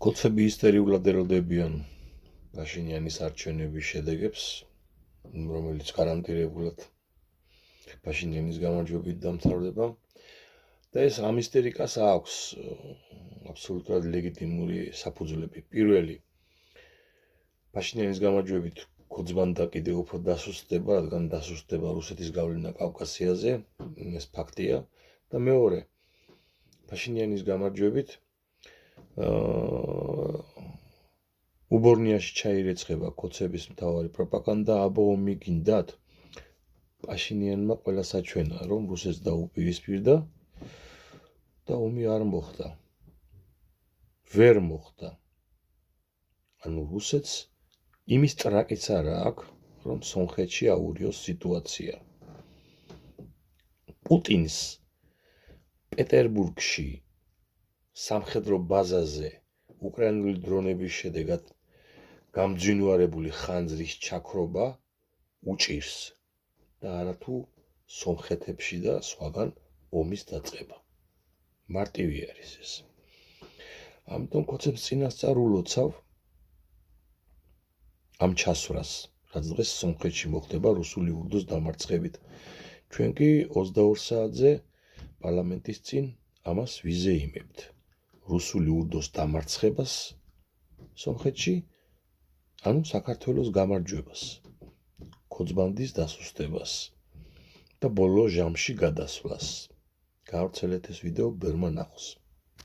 კოცები ისტერიულად ელოდებიან პაშინიანის არჩევნების შედეგებს, რომელიც გარანტირებულად პაშინიანის გამარჯვებით დამთავრდება. და ეს ამ ისტერიკას აქვს აბსოლუტურად ლეგიტიმური საფუძვლები. პირველი, პაშინიანის გამარჯვებით კოძბანდა კიდევ უფრო დასუსტდება, რადგან დასუსტდება რუსეთის გავლენა კავკასიაზე, ეს ფაქტია. და მეორე, პაშინიანის გამარჯვებით უბორნიაში ჩაირეცხება კოცების მთავარი პროპაგანდა, აბა ომი გინდათ. პაშინიანმა ყველა საჩვენა, რომ რუსეთს დაუპირისპირდა და ომი არ მოხდა. ვერ მოხდა. ანუ რუსეთს იმის ტრაკიც არა აქვს, რომ სომხეთში აურიოს სიტუაცია. პუტინს პეტერბურგში სამხედრო ბაზაზე უკრაინული დრონების შედეგად გამძვინვარებული ხანძრის ჩაქრობა უჭირს და არათუ სომხეთებში და სხვაგან ომის დაწყება. მარტივი არის ეს. ამიტომ კოცებს წინასწარ ულოცავ ამ ჩასვრას, რაც დღეს სომხეთში მოხდება რუსული ურდოს დამარცხებით. ჩვენ კი 22 საათზე პარლამენტის წინ ამას ვიზეიმებთ. რუსული ურდოს დამარცხებას სომხეთში, ანუ საქართველოს გამარჯვებას, კოძბანდის დასუსტებას და ბოლო ჟამში გადასვლას. გავრცელეთ ეს ვიდეო ბევრმა ნახოს.